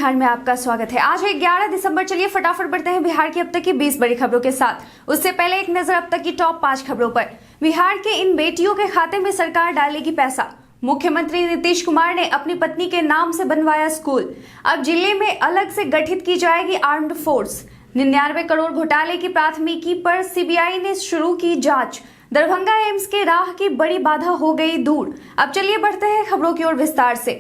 बिहार में आपका स्वागत है। आज है 11 दिसंबर। चलिए फटाफट बढ़ते हैं बिहार की अब तक की 20 बड़ी खबरों के साथ। उससे पहले एक नजर अब तक की टॉप 5 खबरों पर। बिहार के इन बेटियों के खाते में सरकार डालेगी पैसा। मुख्यमंत्री नीतीश कुमार ने अपनी पत्नी के नाम से बनवाया स्कूल। अब जिले में अलग से गठित की जाएगी आर्म्ड फोर्स। 99 करोड़ घोटाले की प्राथमिकी पर सीबीआई ने शुरू की जांच। दरभंगा एम्स के राह की बड़ी बाधा हो गई दूर। अब चलिए बढ़ते हैं खबरों की ओर विस्तार से।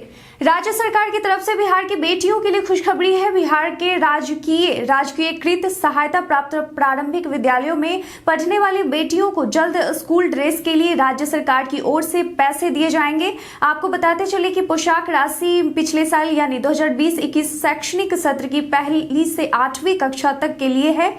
राज्य सरकार की तरफ से बिहार की बेटियों के लिए खुशखबरी है। बिहार के राजकीयकृत सहायता प्राप्त प्रारंभिक विद्यालयों में पढ़ने वाली बेटियों को जल्द स्कूल ड्रेस के लिए राज्य सरकार की ओर से पैसे दिए जाएंगे। आपको बताते चले कि पोशाक राशि पिछले साल यानी 2020-21 शैक्षणिक सत्र की पहली से 8वीं कक्षा तक के लिए है।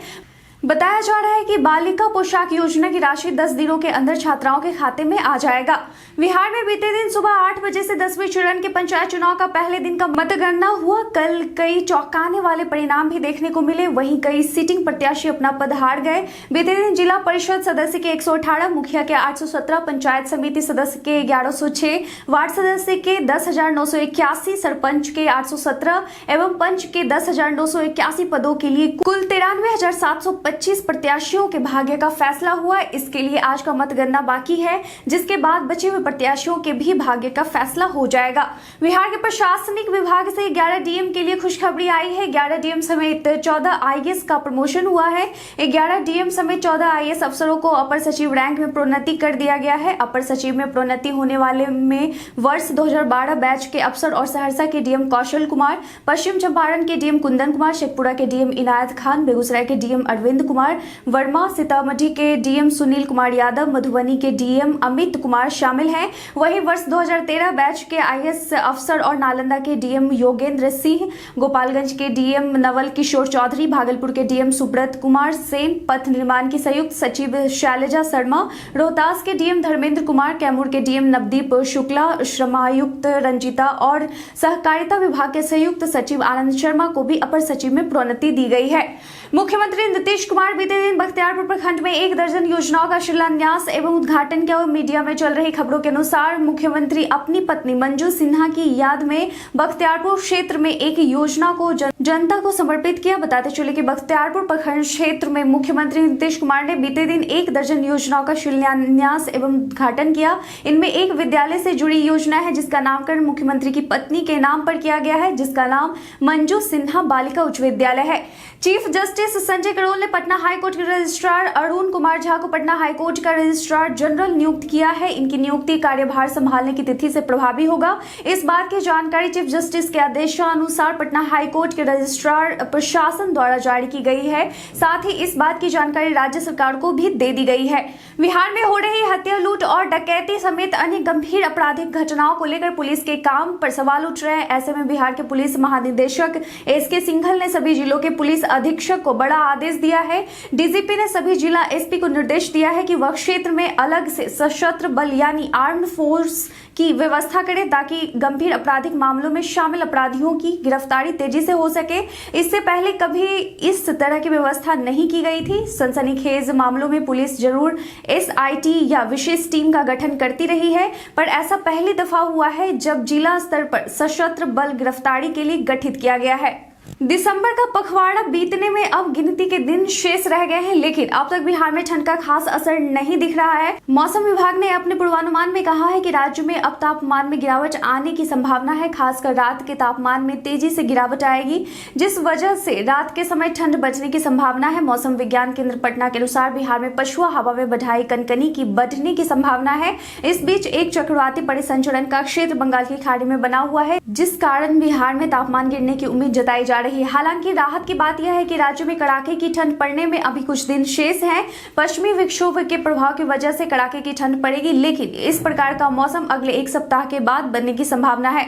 बताया जा रहा है कि बालिका पोशाक योजना की राशि 10 दिनों के अंदर छात्राओं के खाते में आ जाएगा। बिहार में बीते दिन सुबह 8 बजे से 10वें चरण के पंचायत चुनाव का पहले दिन का मतगणना हुआ। कल कई चौंकाने वाले परिणाम भी देखने को मिले, वहीं कई सिटिंग प्रत्याशी अपना पद हार गए। बीते दिन जिला परिषद सदस्य के 118, मुखिया के 817, पंचायत समिति सदस्य के 1106, वार्ड सदस्य के 10,981, सरपंच के 817 एवं पंच के 10,981 पदों के लिए कुल 93,725 प्रत्याशियों के भाग्य का फैसला हुआ। इसके लिए आज का मतगणना बाकी है, जिसके बाद बचे हुए प्रत्याशियों के भी भाग्य का फैसला हो जाएगा। बिहार के प्रशासनिक विभाग से 11 डीएम के लिए खुशखबरी आई है। 11 डीएम समेत 14 आईएएस का प्रमोशन हुआ है। 11 डीएम समेत 14 आईएएस अफसरों को अपर सचिव रैंक में प्रोन्नति कर दिया गया है। अपर सचिव में प्रोन्नति होने वाले में वर्ष 2012 बैच के अफसर और सहरसा के डीएम कौशल कुमार, पश्चिम चंपारण के डीएम कुंदन कुमार, शेखपुरा के डीएम इनायत खान, बेगूसराय के डीएम अरविंद कुमार वर्मा, सीतामढ़ी के डीएम सुनील कुमार यादव, मधुबनी के डीएम अमित कुमार शामिल हैं। वहीं वर्ष 2013 बैच के आईएएस अफसर और नालंदा के डीएम योगेंद्र सिंह, गोपालगंज के डीएम नवल किशोर चौधरी, भागलपुर के डीएम सुब्रत कुमार सेन, पथ निर्माण की संयुक्त सचिव शैलजा शर्मा, रोहतास के डीएम धर्मेंद्र कुमार, कैमूर के डीएम नवदीप शुक्ला, श्रमायुक्त रंजीता और सहकारिता विभाग के संयुक्त सचिव आनंद शर्मा को भी अपर सचिव में प्रोन्नति दी गई है। मुख्यमंत्री नीतीश कुमार बीते दिन बख्तियारपुर प्रखंड में 1 दर्जन योजनाओं का शिलान्यास एवं उद्घाटन किया। मीडिया में चल रही खबरों के अनुसार मुख्यमंत्री अपनी पत्नी मंजू सिन्हा की याद में बख्तियारपुर क्षेत्र में एक योजना को जनता को समर्पित किया। बताते चले कि बख्तियारपुर प्रखंड क्षेत्र में मुख्यमंत्री नीतीश कुमार ने बीते दिन 1 दर्जन योजनाओं का शिलान्यास एवं उद्घाटन किया। इनमें एक विद्यालय से जुड़ी योजना है, जिसका नामकरण मुख्यमंत्री की पत्नी के नाम पर किया गया है, जिसका नाम मंजू सिन्हा बालिका उच्च विद्यालय है। चीफ जस्टिस संजय करोल ने पटना हाईकोर्ट के रजिस्ट्रार अरुण कुमार झा को पटना हाईकोर्ट का रजिस्ट्रार जनरल नियुक्त किया है। इनकी नियुक्ति कार्यभार संभालने की तिथि से प्रभावी होगा। इस बात की जानकारी चीफ जस्टिस के आदेशानुसार पटना हाईकोर्ट के रजिस्ट्रार प्रशासन द्वारा जारी की गई है। साथ ही इस बात की जानकारी राज्य सरकार को भी दे दी गई है। बिहार में हो रही हत्या, लूट और डकैती समेत अन्य गंभीर आपराधिक घटनाओं को लेकर पुलिस के काम पर सवाल उठ रहे हैं। ऐसे में बिहार के पुलिस महानिदेशक एसके सिंघल ने सभी जिलों के पुलिस अधीक्षक को बड़ा आदेश दिया है। डीजीपी ने सभी जिला एसपी को निर्देश दिया है कि वह क्षेत्र में अलग से सशस्त्र बल यानी आर्म्ड फोर्स की व्यवस्था करें, ताकि गंभीर आपराधिक मामलों में शामिल अपराधियों की गिरफ्तारी तेजी से हो सके। इससे पहले कभी इस तरह की व्यवस्था नहीं की गई थी। सनसनीखेज मामलों में पुलिस जरूर एसआईटी या विशेष टीम का गठन करती रही है, पर ऐसा पहली दफा हुआ है जब जिला स्तर पर सशस्त्र बल गिरफ्तारी के लिए गठित किया गया है। दिसंबर का पखवाड़ा बीतने में अब गिनती के दिन शेष रह गए हैं, लेकिन अब तक बिहार में ठंड का खास असर नहीं दिख रहा है। मौसम विभाग ने अपने पूर्वानुमान में कहा है कि राज्य में अब तापमान में गिरावट आने की संभावना है। खासकर रात के तापमान में तेजी से गिरावट आएगी, जिस वजह से रात के समय ठंड बढ़ने की संभावना है। मौसम विज्ञान केंद्र पटना के अनुसार बिहार में पछुआ हवा में बधाई कनकनी की बढ़ने की संभावना है। इस बीच एक चक्रवाती परिसंचरण का क्षेत्र बंगाल की खाड़ी में बना हुआ है, जिस कारण बिहार में तापमान गिरने की उम्मीद जताई जा रही है। हालांकि राहत की बात यह है कि राज्य में कड़ाके की ठंड पड़ने में अभी कुछ दिन शेष हैं। पश्चिमी विक्षोभ के प्रभाव की वजह से कड़ाके की ठंड पड़ेगी, लेकिन इस प्रकार का मौसम अगले 1 सप्ताह के बाद बनने की संभावना है।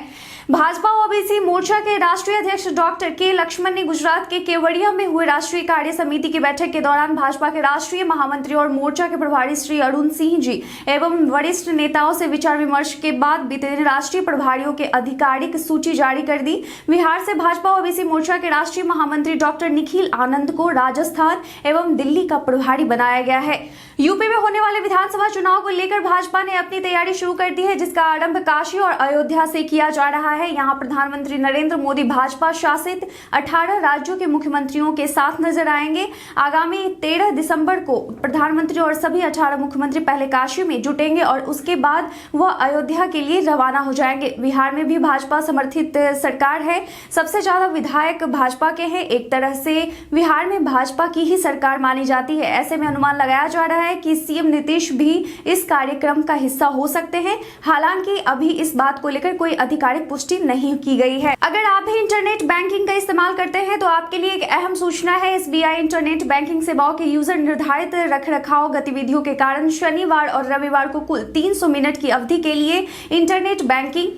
भाजपा ओबीसी मोर्चा के राष्ट्रीय अध्यक्ष डॉक्टर के लक्ष्मण ने गुजरात के केवड़िया में हुए राष्ट्रीय कार्य समिति की बैठक के दौरान भाजपा के राष्ट्रीय महामंत्री और मोर्चा के प्रभारी श्री अरुण सिंह जी एवं वरिष्ठ नेताओं से विचार विमर्श के बाद बीते दिन राष्ट्रीय प्रभारियों के आधिकारिक सूची जारी कर दी। बिहार से भाजपा ओबीसी मोर्चा के राष्ट्रीय महामंत्री डॉक्टर निखिल आनंद को राजस्थान एवं दिल्ली का प्रभारी बनाया गया है। यूपी में होने वाले विधानसभा चुनाव को लेकर भाजपा ने अपनी तैयारी शुरू कर दी है, जिसका आरंभ काशी और अयोध्या से किया जा रहा है। यहाँ प्रधानमंत्री नरेंद्र मोदी भाजपा शासित 18 राज्यों के मुख्यमंत्रियों के साथ नजर आएंगे। आगामी 13 दिसंबर को प्रधानमंत्री और सभी 18 मुख्यमंत्री पहले काशी में जुटेंगे और उसके बाद वह अयोध्या के लिए रवाना हो जाएंगे। बिहार में भी भाजपा समर्थित सरकार है, सबसे ज्यादा विधायक भाजपा के हैं। एक तरह से बिहार में भाजपा की ही सरकार मानी जाती है। ऐसे में अनुमान लगाया जा रहा है कि सीएम नीतीश भी इस कार्यक्रम का हिस्सा हो सकते हैं। हालांकि अभी इस बात को लेकर कोई आधिकारिक पुष्टि नहीं की गई है। अगर आप भी इंटरनेट बैंकिंग का इस्तेमाल करते हैं तो आपके लिए एक अहम सूचना है। एसबीआई इंटरनेट बैंकिंग सेवाओं के यूजर निर्धारित रखरखाव गतिविधियों के कारण शनिवार और रविवार को कुल 300 मिनट की अवधि के लिए internet banking,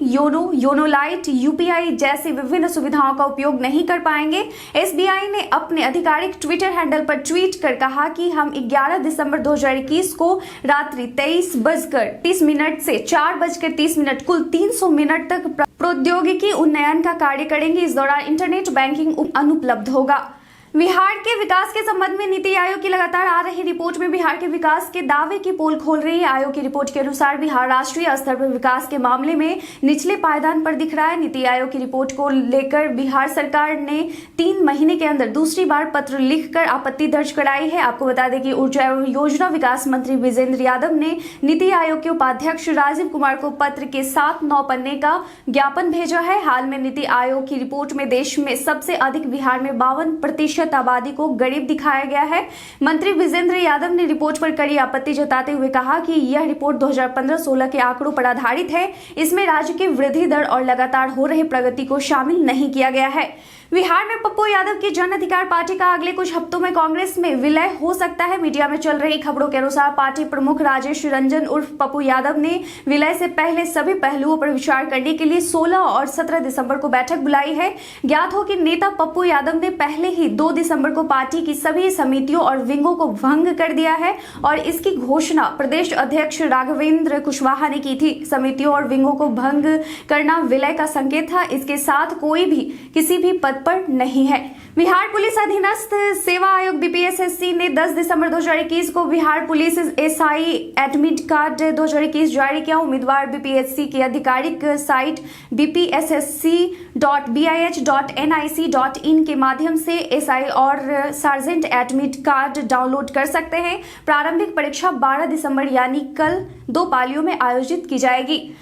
YONO light, UPI जैसी विभिन्न सुविधाओं का उपयोग नहीं कर पाएंगे। एसबीआई ने अपने आधिकारिक ट्विटर हैंडल पर ट्वीट कर कहा कि हम 11 दिसंबर 2021 को रात्रि 23:30 से 4:30 कुल 300 मिनट तक प्रौद्योगिकी उन्नयन का कार्य करेंगे। इस दौरान इंटरनेट बैंकिंग अनुपलब्ध होगा। बिहार के विकास के संबंध में नीति आयोग की लगातार आ रही रिपोर्ट में बिहार के विकास के दावे की पोल खोल रही है। आयोग की रिपोर्ट के अनुसार बिहार राष्ट्रीय स्तर पर विकास के मामले में निचले पायदान पर दिख रहा है। नीति आयोग की रिपोर्ट को लेकर बिहार सरकार ने 3 महीने के अंदर दूसरी बार पत्र लिखकर आपत्ति दर्ज कराई है। आपको बता दें कि ऊर्जा एवं योजना विकास मंत्री विजेंद्र यादव ने नीति आयोग के उपाध्यक्ष राजीव कुमार को पत्र के साथ 9 पन्ने का ज्ञापन भेजा है। हाल में नीति आयोग की रिपोर्ट में देश में सबसे अधिक बिहार में 52% आबादी को गरीब दिखाया गया है। मंत्री विजेंद्र यादव ने रिपोर्ट पर कड़ी आपत्ति जताते हुए कहा कि यह रिपोर्ट 2015-16 के आंकड़ों पर आधारित है। इसमें राज्य की वृद्धि दर और लगातार हो रही प्रगति को शामिल नहीं किया गया है। बिहार में पप्पू यादव की जन अधिकार पार्टी का अगले कुछ हफ्तों में कांग्रेस में विलय हो सकता है। मीडिया में चल रही खबरों के अनुसार पार्टी प्रमुख राजेश रंजन उर्फ पप्पू यादव ने विलय से पहले सभी पहलुओं पर विचार करने के लिए 16 और 17 दिसंबर को बैठक बुलाई है। ज्ञात हो कि नेता पप्पू यादव ने पहले ही 2 दिसंबर को पार्टी की सभी समितियों और विंगों को भंग कर दिया है और इसकी घोषणा प्रदेश अध्यक्ष राघवेंद्र कुशवाहा ने की थी। समितियों और विंगों को भंग करना विलय का संकेत था। इसके साथ कोई भी किसी भी पद पर नहीं है। बिहार पुलिस अधीनस्थ सेवा आयोग बीपीएसएससी ने 10 दिसंबर 2021 को Bihar police SI admit card 2021 जारी किया। उम्मीदवार बीपीएससी की आधिकारिक साइट bpssc.bih.nic.in के माध्यम से एसआई और सार्जेंट एडमिट कार्ड डाउनलोड कर सकते हैं। प्रारंभिक परीक्षा 12 दिसंबर यानी कल 2 पालियों में आयोजित की जाएगी।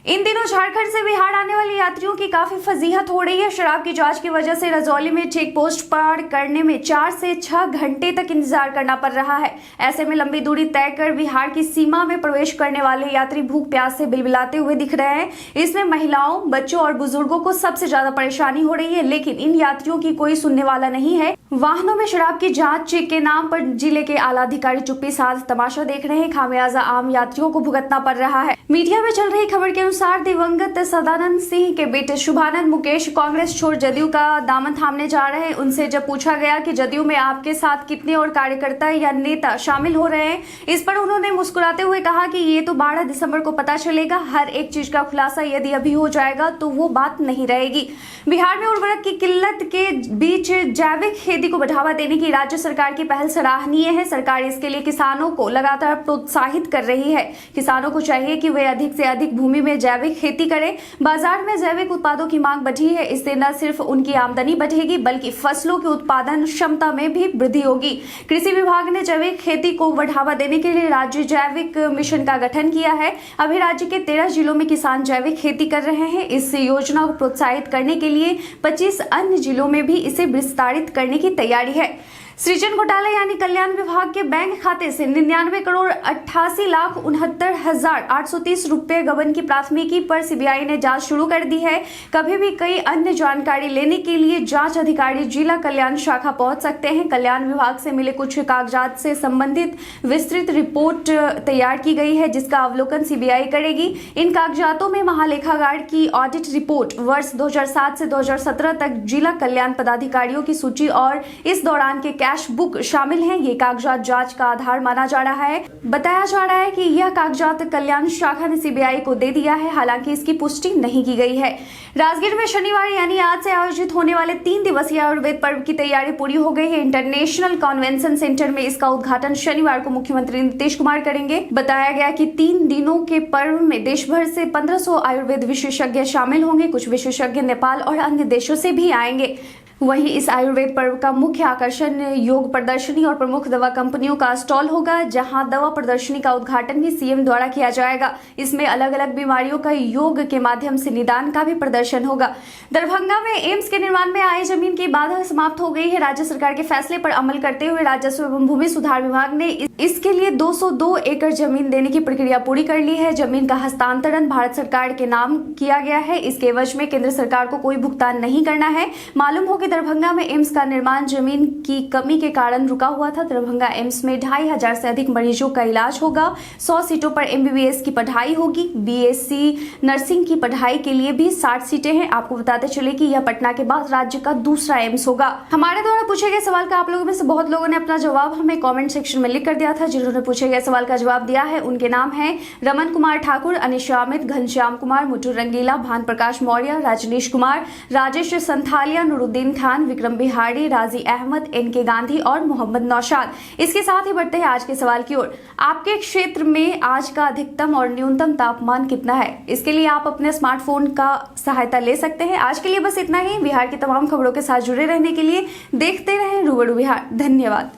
इन दिनों झारखंड से बिहार आने वाले यात्रियों की काफी फजीहत हो रही है। शराब की जांच की वजह से रजौली में चेक पोस्ट पार करने में 4 से 6 घंटे तक इंतजार करना पड़ रहा है। ऐसे में लंबी दूरी तय कर बिहार की सीमा में प्रवेश करने वाले यात्री भूख प्यास से बिलबिलाते हुए दिख रहे हैं। इसमें महिलाओं, बच्चों और बुजुर्गों को सबसे ज्यादा परेशानी हो रही है, लेकिन इन यात्रियों की कोई सुनने वाला नहीं है। वाहनों में शराब की जांच के नाम पर जिले के आला अधिकारी चुप्पी साध तमाशा देख रहे हैं। खामियाजा आम यात्रियों को भुगतना पड़ रहा है। मीडिया में चल रही खबर के अनुसार दिवंगत सदानंद सिंह के बेटे शुभानंद मुकेश कांग्रेस छोड़ जदयू का दामन थामने जा रहे हैं। उनसे जब पूछा गया कि जदयू में आपके साथ कितने और कार्यकर्ता या नेता शामिल हो रहे हैं, इस पर उन्होंने मुस्कुराते हुए कहा कि ये तो 12 दिसंबर को पता चलेगा। हर एक चीज का खुलासा यदि अभी हो जाएगा तो वो बात नहीं रहेगी। बिहार में उर्वरक की किल्लत के बीच जैविक खेती को बढ़ावा देने की राज्य सरकार की पहल सराहनीय है। सरकार इसके लिए किसानों को लगातार प्रोत्साहित कर रही है। किसानों को चाहिए कि वे अधिक से अधिक भूमि में जैविक खेती करें। बाजार में जैविक उत्पादों की मांग बढ़ी है। इससे न सिर्फ उनकी आमदनी बढ़ेगी बल्कि फसलों की उत्पादन क्षमता में भी वृद्धि होगी। कृषि विभाग ने जैविक खेती को बढ़ावा देने के लिए राज्य जैविक मिशन का गठन किया है। अभी राज्य के 13 जिलों में किसान जैविक खेती कर रहे हैं। इस योजना को प्रोत्साहित करने के लिए 25 अन्य जिलों में भी इसे विस्तारित करने की तैयारी है। सृजन घोटाला यानी कल्याण विभाग के बैंक खाते से 99,88,69,830 रुपए गबन की प्राथमिकी पर सीबीआई ने जांच शुरू कर दी है। कभी भी कई अन्य जानकारी लेने के लिए जांच अधिकारी जिला कल्याण शाखा पहुंच सकते हैं। कल्याण विभाग से मिले कुछ कागजात से संबंधित विस्तृत रिपोर्ट तैयार की गई है, जिसका अवलोकन सीबीआई करेगी। इन कागजातों में महालेखागार की ऑडिट रिपोर्ट, वर्ष 2007 से 2017 तक जिला कल्याण पदाधिकारियों की सूची और इस दौरान के कैश बुक शामिल हैं। ये कागजात जांच का आधार माना जा रहा है। बताया जा रहा है कि यह कागजात कल्याण शाखा ने सीबीआई को दे दिया है, हालांकि इसकी पुष्टि नहीं की गई है। राजगीर में शनिवार यानी आज से आयोजित होने वाले 3 दिवसीय आयुर्वेद पर्व की तैयारी पूरी हो गई है। इंटरनेशनल कन्वेंशन सेंटर में इसका उद्घाटन शनिवार को मुख्यमंत्री नीतीश कुमार करेंगे। बताया गया कि 3 दिनों के पर्व में देश भर से 1500 आयुर्वेद विशेषज्ञ शामिल होंगे। कुछ विशेषज्ञ नेपाल और अन्य देशों से भी आएंगे। वहीं इस आयुर्वेद पर्व का मुख्य आकर्षण योग प्रदर्शनी और प्रमुख दवा कंपनियों का स्टॉल होगा, जहां दवा प्रदर्शनी का उद्घाटन भी सीएम द्वारा किया जाएगा। इसमें अलग अलग बीमारियों का योग के माध्यम से निदान का भी प्रदर्शन होगा। दरभंगा में एम्स के निर्माण में आई जमीन की बाधा समाप्त हो गई है। राज्य सरकार के फैसले पर अमल करते हुए राजस्व एवं भूमि सुधार विभाग ने इसके लिए 202 एकड़ जमीन देने की प्रक्रिया पूरी कर ली है। जमीन का हस्तांतरण भारत सरकार के नाम किया गया है। इसके एवज में केंद्र सरकार को कोई भुगतान नहीं करना है। मालूम हो कि दरभंगा में एम्स का निर्माण जमीन की कमी के कारण रुका हुआ था। दरभंगा एम्स में 2500 से अधिक मरीजों का इलाज होगा। 100 सीटों पर एमबीबीएस की पढ़ाई होगी। बीएससी नर्सिंग की पढ़ाई के लिए भी 60 सीटें हैं। आपको बताते चले कि यह पटना के बाद राज्य का दूसरा एम्स होगा। हमारे द्वारा पूछे गए सवाल का आप लोगों में से बहुत लोगों ने अपना जवाब हमें कॉमेंट सेक्शन में लिख कर दिया था। जिन्होंने पूछे गए सवाल का जवाब दिया है उनके नाम है रमन कुमार ठाकुर, अनिशा अमित, घनश्याम कुमार, मुटुर रंगीला, भान प्रकाश मौर्य, राजनीश कुमार, राजेश संथालिया, नुरुद्दीन खान, विक्रम बिहारी, राजी अहमद, एनके गांधी और मोहम्मद नौशाद। इसके साथ ही बढ़ते हैं आज के सवाल की ओर। आपके क्षेत्र में आज का अधिकतम और न्यूनतम तापमान कितना है? इसके लिए आप अपने स्मार्टफोन का सहायता ले सकते हैं। आज के लिए बस इतना ही। बिहार की तमाम खबरों के साथ जुड़े रहने के लिए देखते रहें रूबरू बिहार। धन्यवाद।